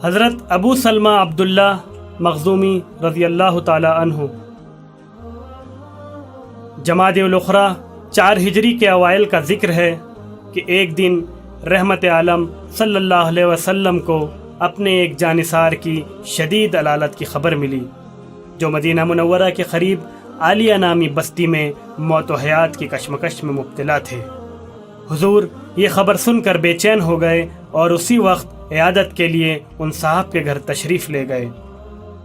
حضرت ابو سلمہ عبداللہ مخزومی رضی اللہ تعالی عنہ جمادی الاخری 4 ہجری کے اوائل کا ذکر ہے کہ ایک دن رحمت عالم صلی اللہ علیہ وسلم کو اپنے ایک جانثار کی شدید علالت کی خبر ملی، جو مدینہ منورہ کے قریب عالیہ نامی بستی میں موت و حیات کی کشمکش میں مبتلا تھے۔ حضور یہ خبر سن کر بے چین ہو گئے اور اسی وقت عیادت کے لیے ان صاحب کے گھر تشریف لے گئے۔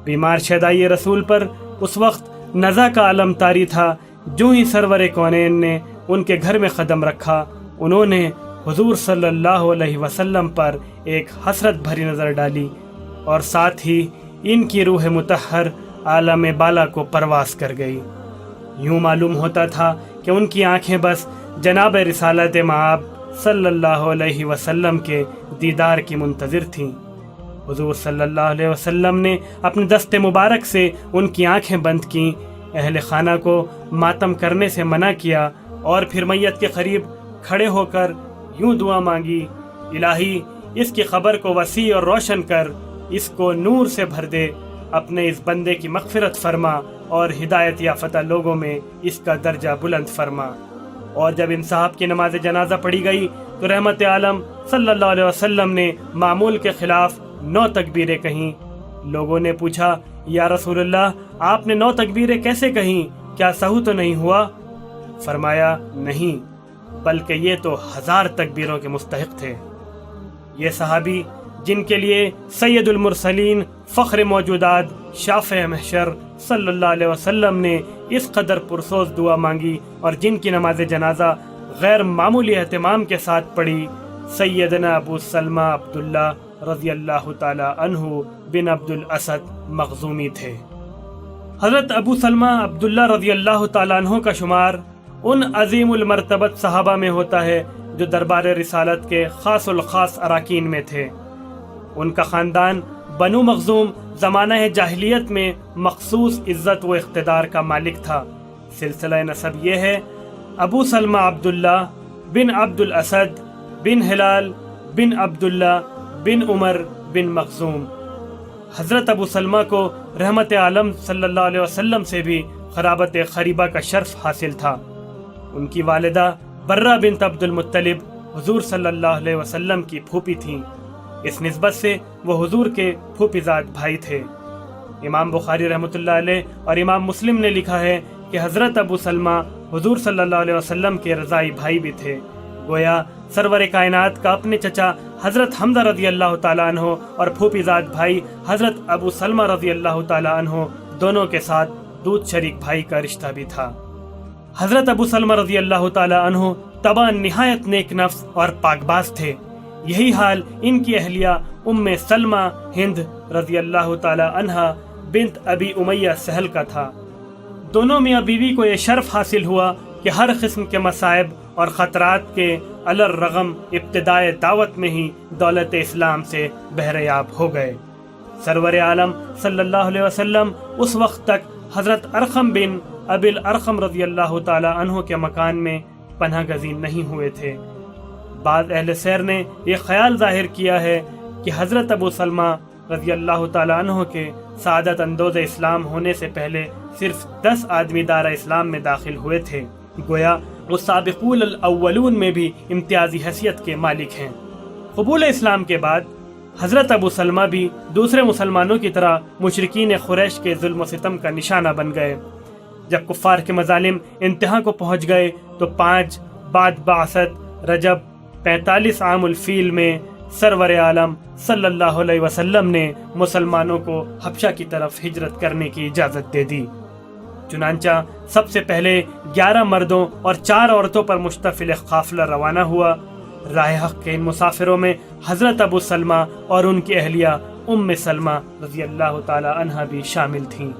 بیمار شہدائے رسول پر اس وقت نزع کا عالم طاری تھا۔ جو ہی سرور کونین نے ان کے گھر میں قدم رکھا، انہوں نے حضور صلی اللہ علیہ وسلم پر ایک حسرت بھری نظر ڈالی اور ساتھ ہی ان کی روح مطہر عالم بالا کو پرواز کر گئی۔ یوں معلوم ہوتا تھا کہ ان کی آنکھیں بس جناب رسالت مآب صلی اللہ علیہ وسلم کے دیدار کی منتظر تھیں۔ حضور صلی اللہ علیہ وسلم نے اپنے دست مبارک سے ان کی آنکھیں بند کیں، اہل خانہ کو ماتم کرنے سے منع کیا اور پھر میت کے قریب کھڑے ہو کر یوں دعا مانگی، الہی اس کی خبر کو وسیع اور روشن کر، اس کو نور سے بھر دے، اپنے اس بندے کی مغفرت فرما اور ہدایت یافتہ لوگوں میں اس کا درجہ بلند فرما۔ اور جب ان صاحب کی نماز جنازہ پڑھی گئی تو رحمت عالم صلی اللہ علیہ وسلم نے معمول کے خلاف 9 تکبیریں کہیں۔ لوگوں نے پوچھا، یا رسول اللہ آپ نے 9 تکبیریں کیسے کہیں؟ کیا سہو تو نہیں ہوا؟ فرمایا نہیں، بلکہ یہ تو 1000 تکبیروں کے مستحق تھے۔ یہ صحابی جن کے لیے سید المرسلین فخر موجودات شافع محشر صلی اللہ علیہ وسلم نے اس قدر پرسوز دعا مانگی اور جن کی نماز جنازہ غیر معمولی اہتمام کے ساتھ پڑھی، سیدنا ابو سلمہ عبداللہ رضی اللہ تعالی عنہ بن عبد الاسد مخزومی تھے۔ حضرت ابو سلمہ عبداللہ رضی اللہ تعالی عنہ کا شمار ان عظیم المرتبت صحابہ میں ہوتا ہے جو دربار رسالت کے خاص الخاص اراکین میں تھے۔ ان کا خاندان بنو مخزوم زمانہ جاہلیت میں مخصوص عزت و اقتدار کا مالک تھا۔ سلسلہ نسب یہ ہے: ابو سلمہ عبداللہ بن عبد الاسد بن ہلال بن عبداللہ بن عمر بن مخزوم۔ حضرت ابو سلمہ کو رحمت عالم صلی اللہ علیہ وسلم سے بھی قرابت قریبہ کا شرف حاصل تھا۔ ان کی والدہ برہ بنت عبد المطلب حضور صلی اللہ علیہ وسلم کی پھوپھی تھیں۔ اس نسبت سے وہ حضور کے پھوپھی زاد بھائی تھے۔ امام بخاری رحمۃ اللہ علیہ اور امام مسلم نے لکھا ہے کہ حضرت ابو سلمہ حضور صلی اللہ علیہ وسلم کے رضائی بھائی بھی تھے۔ گویا سرور کائنات کا اپنے چچا حضرت حمزہ رضی اللہ تعالیٰ عنہ اور پھوپھی زاد بھائی حضرت ابو سلمہ رضی اللہ تعالیٰ عنہ دونوں کے ساتھ دودھ شریک بھائی کا رشتہ بھی تھا۔ حضرت ابو سلمہ رضی اللہ تعالیٰ عنہ طبعا نہایت نیک نفس اور پاک باز تھے۔ یہی حال ان کی اہلیہ ام سلمہ ہند رضی اللہ تعالی عنہا بنت ابی امیہ سہل کا تھا۔ دونوں میاں بیوی کو یہ شرف حاصل ہوا کہ ہر قسم کے مصائب اور خطرات کے الرغم ابتدائے دعوت میں ہی دولت اسلام سے بہریاب ہو گئے۔ سرور عالم صلی اللہ علیہ وسلم اس وقت تک حضرت ارقم بن ابی الارقم رضی اللہ تعالی عنہ کے مکان میں پناہ گزین نہیں ہوئے تھے۔ بعض اہل سیر نے یہ خیال ظاہر کیا ہے کہ حضرت ابو سلمہ رضی اللہ تعالی عنہ کے سعادت اندوز اسلام ہونے سے پہلے صرف 10 آدمی دارہ اسلام میں داخل ہوئے تھے۔ گویا وہ سابقون الاولون میں بھی امتیازی حیثیت کے مالک ہیں۔ قبول اسلام کے بعد حضرت ابو سلمہ بھی دوسرے مسلمانوں کی طرح مشرکین قریش کے ظلم و ستم کا نشانہ بن گئے۔ جب کفار کے مظالم انتہا کو پہنچ گئے تو 5 بعد بعثت رجب 45 عام الفیل میں سرور عالم صلی اللہ علیہ وسلم نے مسلمانوں کو حبشہ کی طرف ہجرت کرنے کی اجازت دے دی۔ چنانچہ سب سے پہلے 11 مردوں اور 4 عورتوں پر مشتمل قافلہ روانہ ہوا۔ راہ حق کے ان مسافروں میں حضرت ابو سلمہ اور ان کی اہلیہ ام سلمہ رضی اللہ تعالی عنہا بھی شامل تھیں۔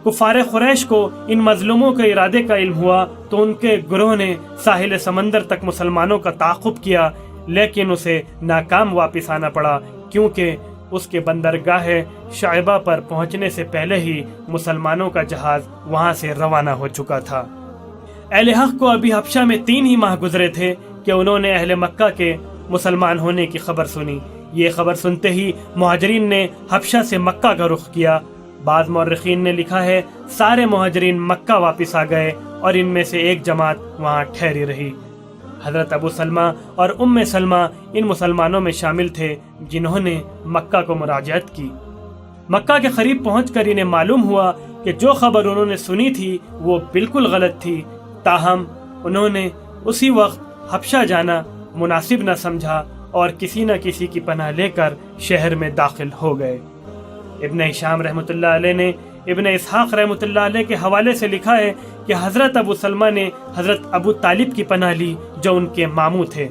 کفار قریش کو ان مظلوموں کے ارادے کا علم ہوا تو ان کے گروہ نے ساحل سمندر تک مسلمانوں کا تعاقب کیا، لیکن اسے ناکام واپس آنا پڑا، کیونکہ اس کے بندرگاہ شعبہ پر پہنچنے سے پہلے ہی مسلمانوں کا جہاز وہاں سے روانہ ہو چکا تھا۔ اہل حق کو ابھی حبشہ میں 3 ہی ماہ گزرے تھے کہ انہوں نے اہل مکہ کے مسلمان ہونے کی خبر سنی۔ یہ خبر سنتے ہی مہاجرین نے حبشہ سے مکہ کا رخ کیا۔ بعض مورخین نے لکھا ہے سارے مہاجرین مکہ واپس آ گئے اور ان میں سے ایک جماعت وہاں ٹھہری رہی۔ حضرت ابو سلمہ اور ام سلمہ ان مسلمانوں میں شامل تھے جنہوں نے مکہ کو مراجعت کی۔ مکہ کے قریب پہنچ کر انہیں معلوم ہوا کہ جو خبر انہوں نے سنی تھی وہ بالکل غلط تھی، تاہم انہوں نے اسی وقت حبشہ جانا مناسب نہ سمجھا اور کسی نہ کسی کی پناہ لے کر شہر میں داخل ہو گئے۔ ابن ہشام رحمۃ اللہ علیہ نے ابن اسحاق رحمۃ اللہ علیہ کے حوالے سے لکھا ہے کہ حضرت ابو سلمہ نے حضرت ابو طالب کی پناہ لی جو ان کے ماموں تھے۔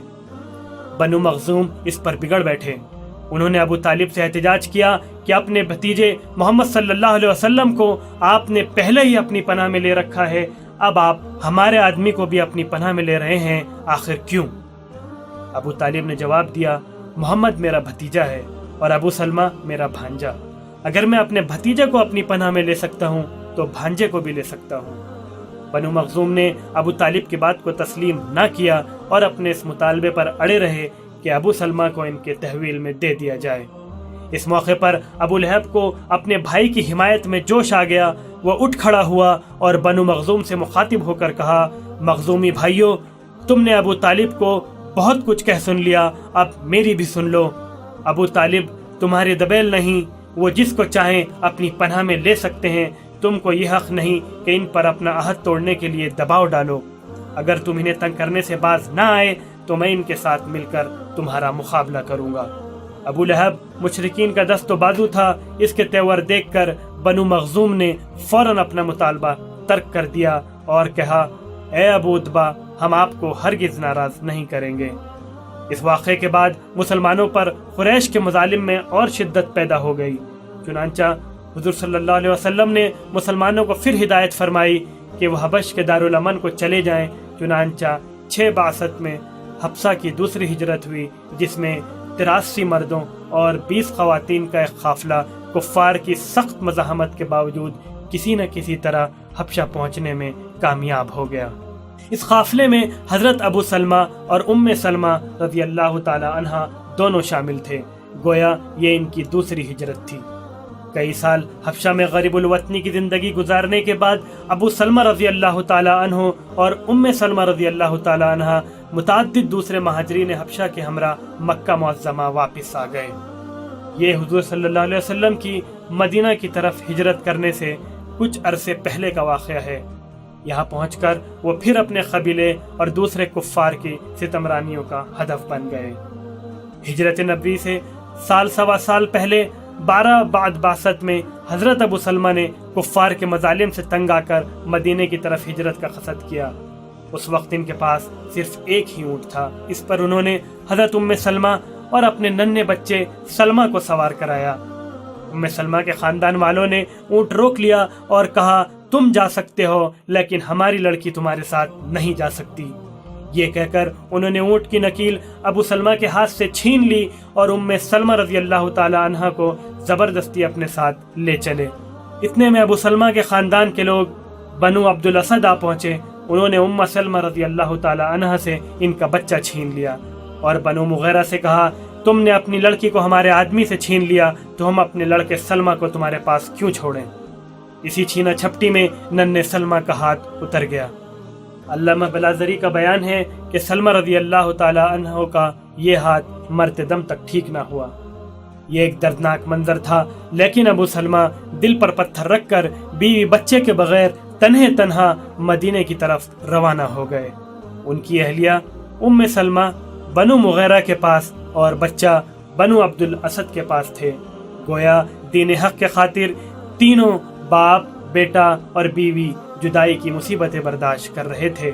بنو مخزوم اس پر بگڑ بیٹھے۔ انہوں نے ابو طالب سے احتجاج کیا کہ اپنے بھتیجے محمد صلی اللہ علیہ وسلم کو آپ نے پہلے ہی اپنی پناہ میں لے رکھا ہے، اب آپ ہمارے آدمی کو بھی اپنی پناہ میں لے رہے ہیں، آخر کیوں؟ ابو طالب نے جواب دیا، محمد میرا بھتیجا ہے اور ابو سلمہ میرا بھانجا، اگر میں اپنے بھتیجے کو اپنی پناہ میں لے سکتا ہوں تو بھانجے کو بھی لے سکتا ہوں۔ بنو مخزوم نے ابو طالب کی بات کو تسلیم نہ کیا اور اپنے اس مطالبے پر اڑے رہے کہ ابو سلمہ کو ان کے تحویل میں دے دیا جائے۔ اس موقع پر ابو لہب کو اپنے بھائی کی حمایت میں جوش آ گیا، وہ اٹھ کھڑا ہوا اور بنو مخزوم سے مخاطب ہو کر کہا، مخزومی بھائیو، تم نے ابو طالب کو بہت کچھ کہہ سن لیا، اب میری بھی سن لو۔ ابو طالب تمہارے دبیل نہیں، وہ جس کو چاہیں اپنی پناہ میں لے سکتے ہیں، تم کو یہ حق نہیں کہ ان پر اپنا عہد توڑنے کے لیے دباؤ ڈالو۔ اگر تم انہیں تنگ کرنے سے باز نہ آئے تو میں ان کے ساتھ مل کر تمہارا مقابلہ کروں گا۔ ابو لہب مشرکین کا دست و بازو تھا، اس کے تیور دیکھ کر بنو مخزوم نے فوراً اپنا مطالبہ ترک کر دیا اور کہا، اے ابو اتبا، ہم آپ کو ہرگز ناراض نہیں کریں گے۔ اس واقعے کے بعد مسلمانوں پر قریش کے مظالم میں اور شدت پیدا ہو گئی، چنانچہ حضور صلی اللہ علیہ وسلم نے مسلمانوں کو پھر ہدایت فرمائی کہ وہ حبش کے دارالامن کو چلے جائیں۔ چنانچہ 6 بعثت میں حبشہ کی دوسری ہجرت ہوئی، جس میں 83 مردوں اور 20 خواتین کا ایک قافلہ کفار کی سخت مزاحمت کے باوجود کسی نہ کسی طرح حبشہ پہنچنے میں کامیاب ہو گیا۔ اس قافلے میں حضرت ابو سلمہ اور ام سلمہ رضی اللہ تعالی عنہ دونوں شامل تھے، گویا یہ ان کی دوسری ہجرت تھی۔ کئی سال حبشہ میں غریب الوطنی کی زندگی گزارنے کے بعد ابو سلمہ رضی اللہ تعالی عنہ اور ام سلمہ رضی اللہ تعالی عنہ متعدد دوسرے مہاجرین حبشہ کے ہمراہ مکہ معظمہ واپس آ گئے۔ یہ حضور صلی اللہ علیہ وسلم کی مدینہ کی طرف ہجرت کرنے سے کچھ عرصے پہلے کا واقعہ ہے۔ یہاں پہنچ کر وہ پھر اپنے قبیلے اور دوسرے کفار کی ستمرانیوں کا ہدف بن گئے۔ ہجرت نبوی سے سال سوا سال پہلے 12 بعد بعثت میں حضرت ابو سلمہ نے کفار کے مظالم سے تنگ آ کر مدینے کی طرف ہجرت کا قصد کیا۔ اس وقت ان کے پاس صرف ایک ہی اونٹ تھا، اس پر انہوں نے حضرت ام سلمہ اور اپنے ننھے بچے سلمہ کو سوار کرایا۔ ام سلمہ کے خاندان والوں نے اونٹ روک لیا اور کہا، تم جا سکتے ہو لیکن ہماری لڑکی تمہارے ساتھ نہیں جا سکتی۔ یہ کہہ کر انہوں نے اونٹ کی نکیل ابو سلمہ کے ہاتھ سے چھین لی اور ام سلمہ رضی اللہ تعالی عنہ کو زبردستی اپنے ساتھ لے چلے۔ اتنے میں ابو سلمہ کے خاندان کے لوگ بنو عبد الاسد آ پہنچے۔ انہوں نے ام سلمہ رضی اللہ تعالی عنہ سے ان کا بچہ چھین لیا اور بنو مغیرہ سے کہا، تم نے اپنی لڑکی کو ہمارے آدمی سے چھین لیا تو ہم اپنے لڑکے سلمہ کو تمہارے پاس کیوں چھوڑیں؟ اسی چھینا چھپٹی میں ننھے سلمہ کا ہاتھ اتر گیا۔ علامہ بلازری کا بیان ہے کہ سلمہ رضی اللہ تعالی عنہ کا یہ ہاتھ مرتے دم تک ٹھیک نہ ہوا۔ یہ ایک دردناک منظر تھا، لیکن ابو سلمہ دل پر پتھر رکھ کر بیوی بچے کے بغیر تنہا مدینے کی طرف روانہ ہو گئے۔ ان کی اہلیہ ام سلمہ بنو مغیرہ کے پاس اور بچہ بنو عبد الاسد کے پاس تھے۔ گویا دین حق کے خاطر تینوں باپ، بیٹا اور بیوی جدائی کی مصیبتیں برداشت کر رہے تھے۔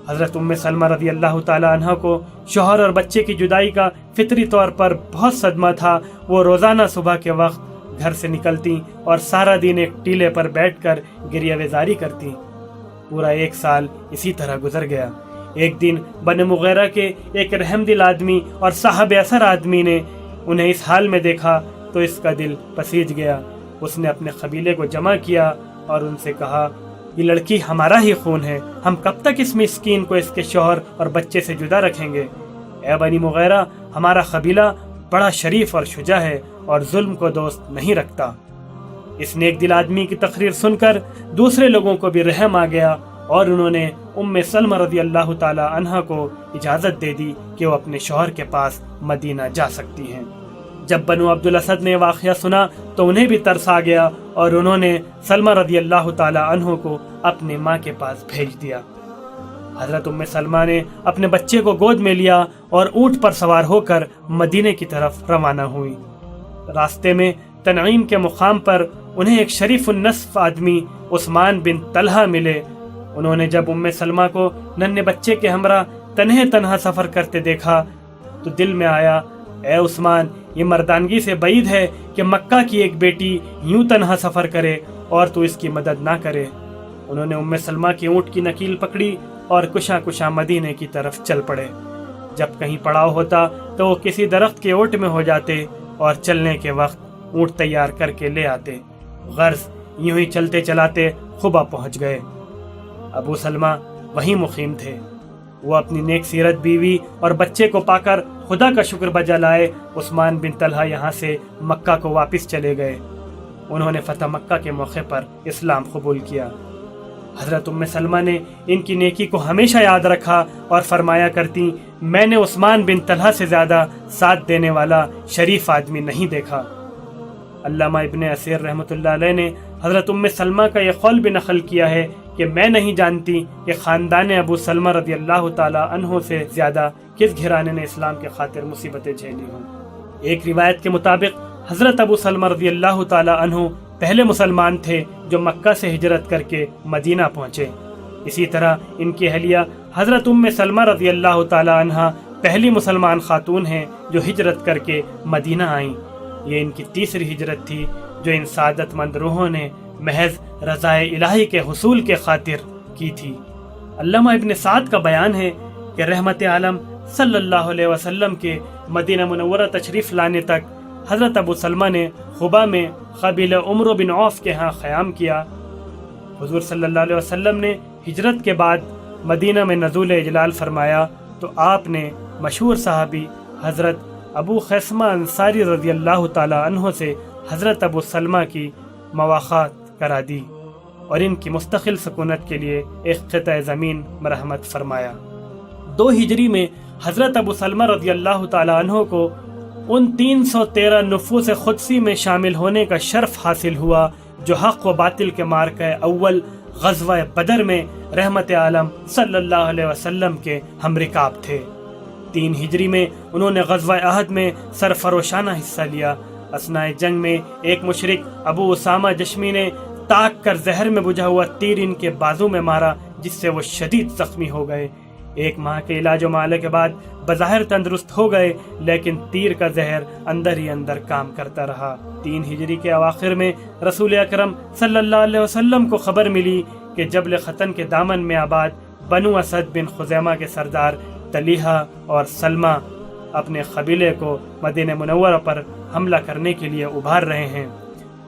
حضرت ام سلمہ رضی اللہ تعالی عنہ کو شوہر اور بچے کی جدائی کا فطری طور پر بہت صدمہ تھا۔ وہ روزانہ صبح کے وقت گھر سے نکلتی اور سارا دن ایک ٹیلے پر بیٹھ کر گریہ وزاری کرتی۔ پورا 1 سال اسی طرح گزر گیا۔ ایک دن بنو مغیرہ کے ایک رحم دل آدمی اور صاحب اثر آدمی نے انہیں اس حال میں دیکھا تو اس کا دل پسیج گیا۔ اس نے اپنے قبیلے کو جمع کیا اور ان سے کہا، یہ لڑکی ہمارا ہی خون ہے، ہم کب تک اس مسکین کو اس کے شوہر اور بچے سے جدا رکھیں گے؟ اے بنی مغیرہ، ہمارا قبیلہ بڑا شریف اور شجاع ہے اور ظلم کو دوست نہیں رکھتا۔ اس نیک دل آدمی کی تقریر سن کر دوسرے لوگوں کو بھی رحم آ گیا اور انہوں نے ام سلمہ رضی اللہ تعالی عنہا کو اجازت دے دی کہ وہ اپنے شوہر کے پاس مدینہ جا سکتی ہیں۔ جب بنو عبد الاسد نے واقعہ سنا تو انہیں بھی ترس آ گیا اور انہوں نے سلمہ رضی اللہ تعالی عنہ کو اپنے ماں کے پاس بھیج دیا۔ حضرت ام سلمہ نے اپنے بچے کو گود میں لیا اور اونٹ پر سوار ہو کر مدینے کی طرف روانہ ہوئی۔ راستے میں تنعیم کے مقام پر انہیں ایک شریف النصف آدمی عثمان بن طلحہ ملے۔ انہوں نے جب ام سلمہ کو ننھے بچے کے ہمراہ تنہا سفر کرتے دیکھا تو دل میں آیا، اے عثمان، یہ مردانگی سے بعید ہے کہ مکہ کی ایک بیٹی یوں تنہا سفر کرے اور تو اس کی مدد نہ کرے۔ انہوں نے ام سلمہ کی اونٹ کی نکیل پکڑی اور کشاں مدینے کی طرف چل پڑے۔ جب کہیں پڑاؤ ہوتا تو وہ کسی درخت کے اوٹ میں ہو جاتے اور چلنے کے وقت اونٹ تیار کر کے لے آتے۔ غرض یوں ہی چلتے چلاتے خبا پہنچ گئے۔ ابو سلمہ وہیں مقیم تھے۔ وہ اپنی نیک سیرت بیوی اور بچے کو پا کر خدا کا شکر بجا لائے۔ عثمان بن طلحہ یہاں سے مکہ کو واپس چلے گئے۔ انہوں نے فتح مکہ کے موقع پر اسلام قبول کیا۔ حضرت ام سلمہ نے ان کی نیکی کو ہمیشہ یاد رکھا اور فرمایا کرتی، میں نے عثمان بن طلحہ سے زیادہ ساتھ دینے والا شریف آدمی نہیں دیکھا۔ علامہ ابن اسیر رحمۃ اللہ علیہ نے حضرت ام سلمہ کا یہ قول بھی نقل کیا ہے کہ میں نہیں جانتی کہ خاندان ابو سلمہ رضی اللہ تعالی عنہ سے زیادہ کس گھرانے نے اسلام کے خاطر مصیبتیں جھیلی ہوں۔ ایک روایت کے مطابق حضرت ابو سلمہ رضی اللہ تعالی عنہ پہلے مسلمان تھے جو مکہ سے ہجرت کر کے مدینہ پہنچے۔ اسی طرح ان کی اہلیہ حضرت ام سلمہ رضی اللہ تعالی عنہ پہلی مسلمان خاتون ہیں جو ہجرت کر کے مدینہ آئیں۔ یہ ان کی تیسری ہجرت تھی جو ان سعادت مند روحوں نے محض رضائے الہی کے حصول کے خاطر کی تھی۔ علامہ ابن سعد کا بیان ہے کہ رحمت عالم صلی اللہ علیہ وسلم کے مدینہ منورہ تشریف لانے تک حضرت ابو سلمہ نے خبا میں قبیلہ عمرو بن عوف کے ہاں قیام کیا۔ حضور صلی اللہ علیہ وسلم نے ہجرت کے بعد مدینہ میں نزول اجلال فرمایا تو آپ نے مشہور صحابی حضرت ابو خیثمہ انصاری رضی اللہ تعالی عنہ سے حضرت ابو سلمہ کی مواخات کرا دی اور ان کی مستقل سکونت کے لیے ایک قطع زمین مرحمت فرمایا۔ 2 ہجری میں حضرت ابو سلمہ رضی اللہ تعالی عنہ کو ان 313 نفوس قدسی میں شامل ہونے کا شرف حاصل ہوا جو حق و باطل کے مارکہ اول غزوہ بدر میں رحمت عالم صلی اللہ علیہ وسلم کے ہم رکاب تھے۔ 3 ہجری میں انہوں نے غزوہ احد میں سرفروشانہ حصہ لیا۔ اثناء جنگ میں ایک مشرک ابو اسامہ جشمی نے تاک کر زہر میں بجھا ہوا تیر ان کے بازو میں مارا جس سے وہ شدید زخمی ہو گئے۔ 1 ماہ کے علاج و معالجے کے بعد بظاہر تندرست ہو گئے لیکن تیر کا زہر اندر ہی اندر کام کرتا رہا۔ 3 ہجری کے اواخر میں رسول اکرم صلی اللہ علیہ وسلم کو خبر ملی کہ جبل ختن کے دامن میں آباد بنو اسد بن خزیمہ کے سردار طلیحہ اور سلمہ اپنے قبیلے کو مدینہ منورہ پر حملہ کرنے کے لیے ابھار رہے ہیں۔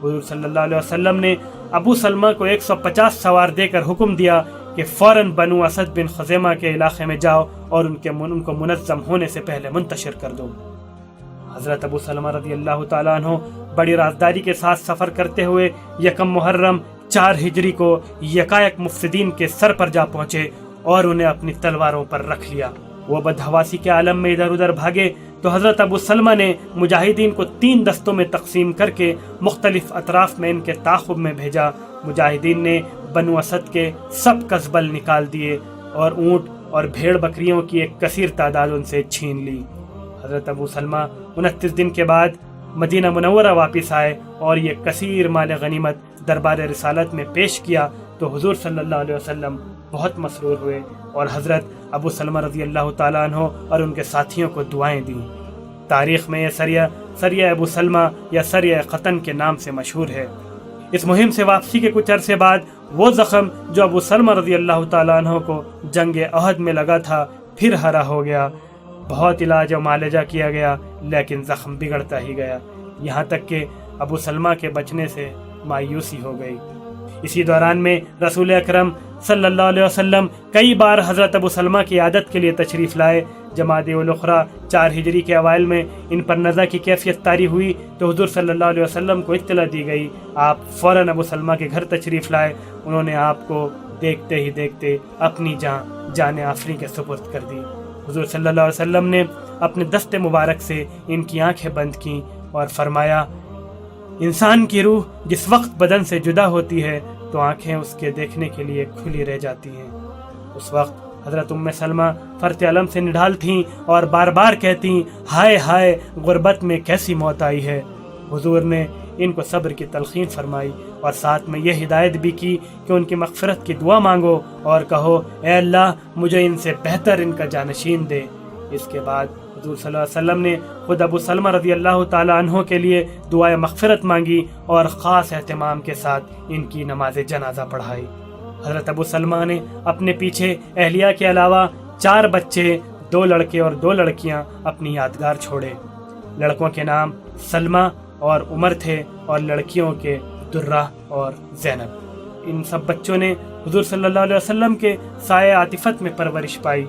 حضور صلی اللہ علیہ وسلم نے ابو سلمہ کو 150 سوار دے کر حکم دیا کہ فوراً بنو اسد بن خزیمہ کے علاقے میں جاؤ اور ان کو منظم ہونے سے پہلے منتشر کر دو۔ حضرت ابو سلمہ رضی اللہ تعالیٰ عنہ بڑی رازداری کے ساتھ سفر کرتے ہوئے 1 محرم 4 ہجری کو یکایک مفسدین کے سر پر جا پہنچے اور انہیں اپنی تلواروں پر رکھ لیا۔ وہ بدحواسی کے عالم میں ادھر ادھر بھاگے تو حضرت ابو سلمہ نے مجاہدین کو 3 دستوں میں تقسیم کر کے مختلف اطراف میں ان کے تعاقب میں بھیجا۔ مجاہدین نے بنو اسد کے سب قصبل نکال دیے اور اونٹ اور بھیڑ بکریوں کی ایک کثیر تعداد ان سے چھین لی۔ حضرت ابو سلمہ 29 دن کے بعد مدینہ منورہ واپس آئے اور یہ کثیر مال غنیمت دربار رسالت میں پیش کیا تو حضور صلی اللہ علیہ وسلم بہت مسرور ہوئے اور حضرت ابو سلمہ رضی اللہ تعالیٰ عنہ اور ان کے ساتھیوں کو دعائیں دیں۔ تاریخ میں یہ سریہ ابو سلمہ یا سریہ ختن کے نام سے مشہور ہے۔ اس مہم سے واپسی کے کچھ عرصے بعد وہ زخم جو ابو سلمہ رضی اللہ تعالیٰ عنہ کو جنگ احد میں لگا تھا پھر ہرا ہو گیا۔ بہت علاج و معالجہ کیا گیا لیکن زخم بگڑتا ہی گیا، یہاں تک کہ ابو سلمہ کے بچنے سے مایوسی ہو گئی۔ اسی دوران میں رسول اکرم صلی اللہ علیہ وسلم کئی بار حضرت ابو سلمہ کی عیادت کے لیے تشریف لائے۔ جمادی الاخری 4 ہجری کے اوائل میں ان پر نزع کی کیفیت طاری ہوئی تو حضور صلی اللہ علیہ وسلم کو اطلاع دی گئی۔ آپ فوراً ابو سلمہ کے گھر تشریف لائے۔ انہوں نے آپ کو دیکھتے ہی دیکھتے اپنی جان آفریں کے سپرد کر دی۔ حضور صلی اللہ علیہ وسلم نے اپنے دست مبارک سے ان کی آنکھیں بند کیں اور فرمایا، انسان کی روح جس وقت بدن سے جدا ہوتی ہے تو آنکھیں اس کے دیکھنے کے لیے کھلی رہ جاتی ہیں۔ اس وقت حضرت ام سلمہ فرط علم سے نڈھال تھیں اور بار بار کہتیں، ہائے ہائے غربت میں کیسی موت آئی ہے۔ حضور نے ان کو صبر کی تلقین فرمائی اور ساتھ میں یہ ہدایت بھی کی کہ ان کی مغفرت کی دعا مانگو اور کہو، اے اللہ مجھے ان سے بہتر ان کا جانشین دے۔ اس کے بعد حضور صلی اللہ علیہ وسلم نے خود ابو سلمہ رضی اللہ تعالیٰ عنہ کے لیے دعائے مغفرت مانگی اور خاص اہتمام کے ساتھ ان کی نماز جنازہ پڑھائی۔ حضرت ابو سلمہ نے اپنے پیچھے اہلیہ کے علاوہ 4 بچے، 2 لڑکے اور 2 لڑکیاں اپنی یادگار چھوڑے۔ لڑکوں کے نام سلمہ اور عمر تھے اور لڑکیوں کے درہ اور زینب۔ ان سب بچوں نے حضور صلی اللہ علیہ وسلم کے سایہ عاطفت میں پرورش پائی۔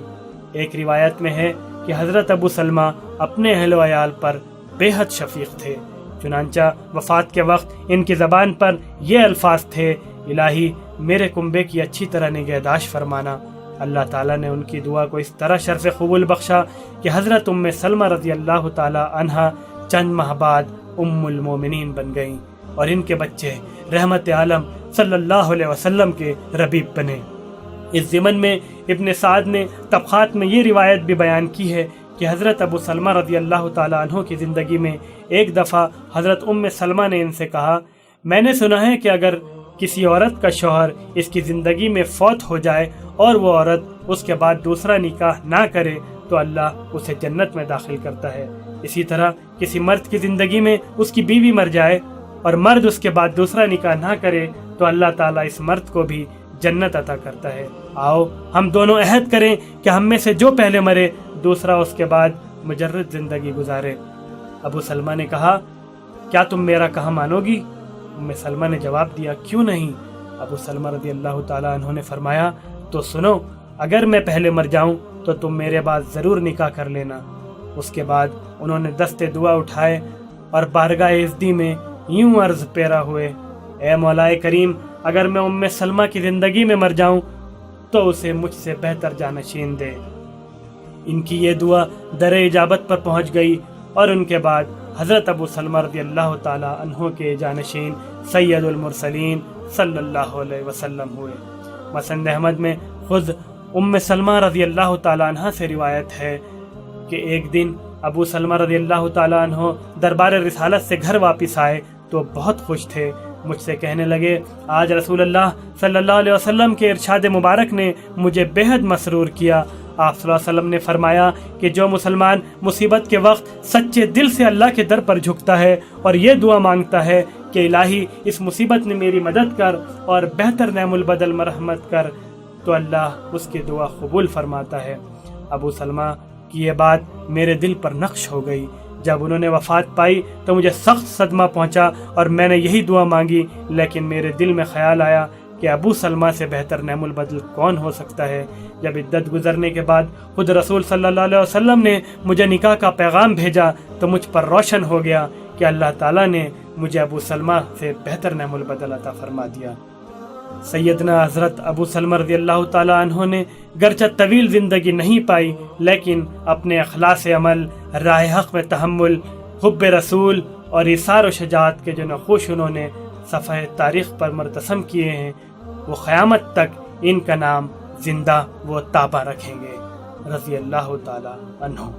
ایک روایت میں ہے کہ حضرت ابو سلمہ اپنے اہل و عیال پر بے حد شفیق تھے، چنانچہ وفات کے وقت ان کی زبان پر یہ الفاظ تھے، الہی میرے کنبے کی اچھی طرح نگہداشت فرمانا۔ اللہ تعالیٰ نے ان کی دعا کو اس طرح شرف قبول بخشا کہ حضرت ام سلمہ رضی اللہ تعالیٰ عنہا چند ماہ بعد ام المومنین بن گئیں اور ان کے بچے رحمت عالم صلی اللہ علیہ وسلم کے ربیب بنے۔ اس ضمن میں ابن سعد نے طبقات میں یہ روایت بھی بیان کی ہے کہ حضرت ابو سلمہ رضی اللہ تعالیٰ عنہ کی زندگی میں ایک دفعہ حضرت ام سلمہ نے ان سے کہا، میں نے سنا ہے کہ اگر کسی عورت کا شوہر اس کی زندگی میں فوت ہو جائے اور وہ عورت اس کے بعد دوسرا نکاح نہ کرے تو اللہ اسے جنت میں داخل کرتا ہے۔ اسی طرح کسی مرد کی زندگی میں اس کی بیوی مر جائے اور مرد اس کے بعد دوسرا نکاح نہ کرے تو اللہ تعالیٰ اس مرد کو بھی جنت عطا کرتا ہے۔ آؤ ہم دونوں عہد کریں کہ ہم میں سے جو پہلے مرے دوسرا اس کے بعد مجرد زندگی گزارے۔ ابو سلمہ نے کہا، کیا تم میرا کہا مانو گی؟ ام سلمہ نے جواب دیا، کیوں نہیں؟ ابو سلمہ رضی اللہ تعالیٰ عنہ نے فرمایا، تو سنو، اگر میں پہلے مر جاؤں تو تم میرے بعد ضرور نکاح کر لینا۔ اس کے بعد انہوں نے دست دعا اٹھائے اور بارگاہ عزدی میں یوں عرض پیرا ہوئے، اے مولا کریم، اگر میں ام سلمہ کی زندگی میں مر جاؤں تو اسے مجھ سے بہتر جانشین دے۔ ان کی یہ دعا در اجابت پر پہنچ گئی اور ان کے بعد حضرت ابو سلمہ رضی اللہ تعالیٰ عنہ کے جانشین سید المرسلین صلی اللہ علیہ وسلم ہوئے۔ مسند احمد میں خود ام سلمہ رضی اللہ تعالیٰ عنہ سے روایت ہے کہ ایک دن ابو سلمہ رضی اللہ تعالیٰ عنہ دربار رسالت سے گھر واپس آئے تو بہت خوش تھے۔ مجھ سے کہنے لگے، آج رسول اللہ صلی اللہ علیہ وسلم کے ارشاد مبارک نے مجھے بے حد مسرور کیا۔ آپ صلی اللہ علیہ وسلم نے فرمایا کہ جو مسلمان مصیبت کے وقت سچے دل سے اللہ کے در پر جھکتا ہے اور یہ دعا مانگتا ہے کہ الہی اس مصیبت میں میری مدد کر اور بہتر نعم البدل مرحمت کر، تو اللہ اس کی دعا قبول فرماتا ہے۔ ابو سلمہ کی یہ بات میرے دل پر نقش ہو گئی۔ جب انہوں نے وفات پائی تو مجھے سخت صدمہ پہنچا اور میں نے یہی دعا مانگی، لیکن میرے دل میں خیال آیا کہ ابو سلمہ سے بہتر نعم البدل کون ہو سکتا ہے۔ جب عدت گزرنے کے بعد خود رسول صلی اللہ علیہ وسلم نے مجھے نکاح کا پیغام بھیجا تو مجھ پر روشن ہو گیا کہ اللہ تعالیٰ نے مجھے ابو سلمہ سے بہتر نعم البدل عطا فرما دیا۔ سیدنا حضرت ابو سلمہ رضی اللہ تعالیٰ عنہ نے گرچہ طویل زندگی نہیں پائی لیکن اپنے اخلاص عمل، راہ حق میں تحمل، حب رسول اور ایثار و شجاعت کے جو نقوش انہوں نے صفحہ تاریخ پر مرتسم کیے ہیں، وہ قیامت تک ان کا نام زندہ و تابہ رکھیں گے، رضی اللہ تعالیٰ عنہ۔